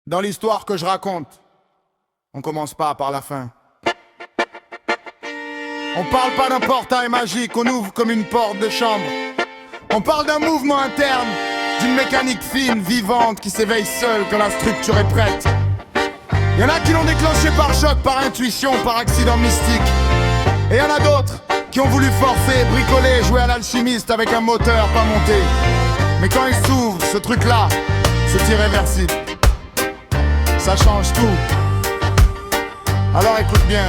Dans l'histoire que je raconte, on commence pas par la fin. On parle pas d'un portail magique, on ouvre comme une porte de chambre. On parle d'un mouvement interne, d'une mécanique fine, vivante, qui s'éveille seule quand la structure est prête. Y en a qui l'ont déclenché par choc, par intuition, par accident mystique. Et y en a d'autres qui ont voulu forcer, bricoler, jouer à l'alchimiste avec un moteur pas monté. Mais quand il s'ouvre, ce truc-là, c'est irréversible. Ça change tout. Alors écoute bien.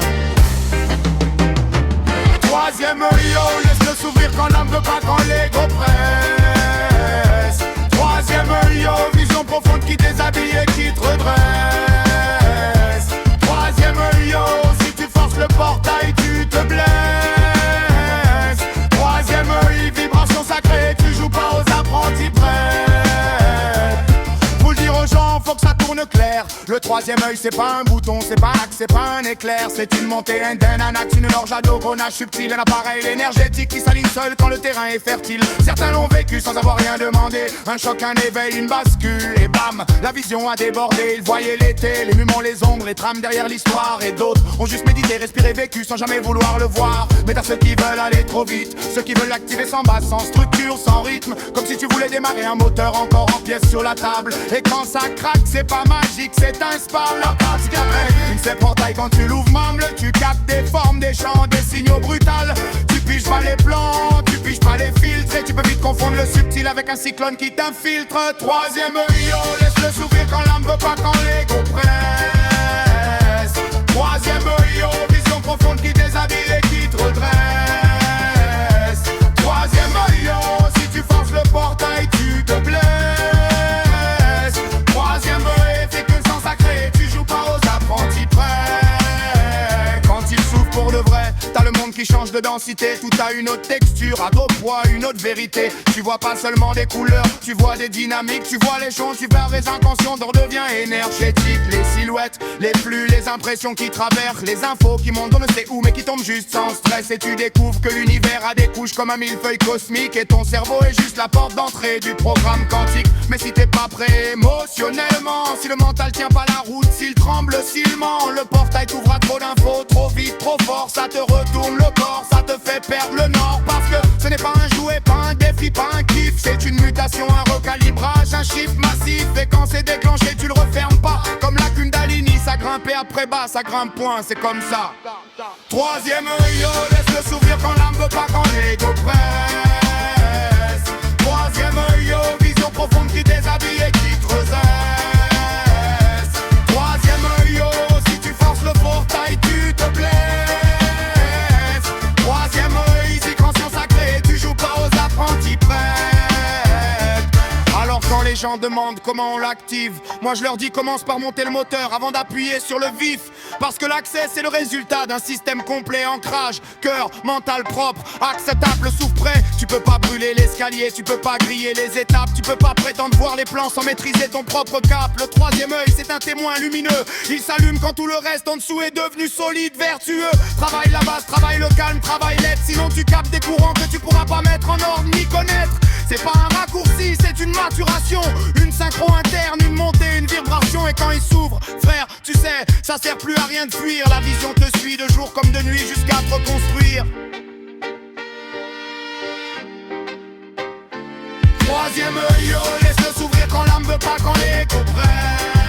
Troisième œil, laisse-le s'ouvrir quand l'âme veut pas, quand l'ego presse. Troisième œil, vision profonde qui déshabille et qui te redresse. Troisième œil, si tu forces le portail, tu te blesses. Troisième œil, vibration sacrée, tu joues pas aux apprentis prêts. Faut le dire aux gens, faut que ça tourne clair. Le troisième œil, c'est pas un bouton, c'est pas un axe, c'est pas un éclair. C'est une montée indienne, un axe, une orge à dos, grenage subtil. Un appareil énergétique qui s'aligne seul quand le terrain est fertile. Certains l'ont vécu sans avoir rien demandé. Un choc, un éveil, une bascule. Et bam, la vision a débordé. Ils voyaient l'été, les muments, les ombres, les trames derrière l'histoire. Et d'autres ont juste médité, respiré, vécu sans jamais vouloir le voir. Mais t'as ceux qui veulent aller trop vite, ceux qui veulent l'activer sans base, sans structure, sans rythme. Comme si tu voulais démarrer un moteur encore en pièces sur la table. Et quand ça craque, c'est pas magique, c'est un spa. La passe qui après une ces portail quand tu l'ouvres mamble. Tu captes des formes, des chants, des signaux brutals. Tu piges pas les plans, tu piges pas les filtres. Et tu peux vite confondre le subtil avec un cyclone qui t'infiltre. Troisième œil, laisse-le s'ouvrir quand l'âme veut pas, quand l'ego presse. Troisième œil, vision profonde qui déshabille et qui te redresse. Troisième œil, si tu forces le portail, tu te blesses. Troisième œil, fait que sans sacré, tu joues pas aux apprentis prêts. Quand il s'ouvre pour de vrai, t'as le monde qui change de densité. Tout a une autre texture, à d'autres poids, une autre vérité. Tu vois pas seulement des couleurs, tu vois des dynamiques. Tu vois les choses, tu perds les inconscients, t'en deviens énergétique. Les silhouettes, les flux, les impressions qui traversent. Les infos qui montent on ne sait où mais qui tombent juste sans stress. Et tu découvres que l'univers a des couches comme un millefeuille cosmique. Et ton cerveau est juste la porte d'entrée du programme quantique. Mais si t'es pas prêt émotionnellement, si le mental tient pas la route, s'il tremble, s'il ment, le portail t'ouvre à trop d'infos, trop vite, trop fort. Ça te retourne le corps, ça te fait perdre le nord. Parce que ce n'est pas un jouet, pas un défi, pas un kiff. C'est une mutation, un recalibrage, un chiffre massif. Et quand c'est déclenché, tu le refermes pas. Comme la Kundalini, ça grimpe et après bas, ça grimpe point, c'est comme ça. Troisième œil, laisse-le s'ouvrir quand l'âme veut pas, quand l'ego presse. Troisième œil, vision profonde qui déshabille et qui te redresse. Troisième œil, si tu forces le portail, tu te blesses. Troisième œil, si conscience sacrée, tu joues pas aux apprentis prêts. Alors quand les gens demandent comment on l'active, moi je leur dis commence par monter le moteur avant d'appuyer sur le vif. Parce que l'accès c'est le résultat d'un système complet. Ancrage, cœur, mental propre, acceptable, souffle prêt. Tu peux pas brûler l'escalier, tu peux pas griller les étapes. Tu peux pas prétendre voir les plans sans maîtriser ton propre cap. Le troisième œil c'est un témoin lumineux. Il s'allume quand tout le reste en dessous est devenu solide, vertueux. Travaille la base, travaille le calme, travaille l'aide. Sinon tu captes des courants que tu pourras pas mettre en ordre ni connaître. C'est pas un raccourci, c'est une maturation. Une synchro interne, une montée, une vibration. Et quand il s'ouvre, frère, tu sais, ça sert plus à rien de fuir. La vision te suit de jour comme de nuit jusqu'à te reconstruire. Troisième œil, laisse-le s'ouvrir quand l'âme veut pas, quand l'ego presse.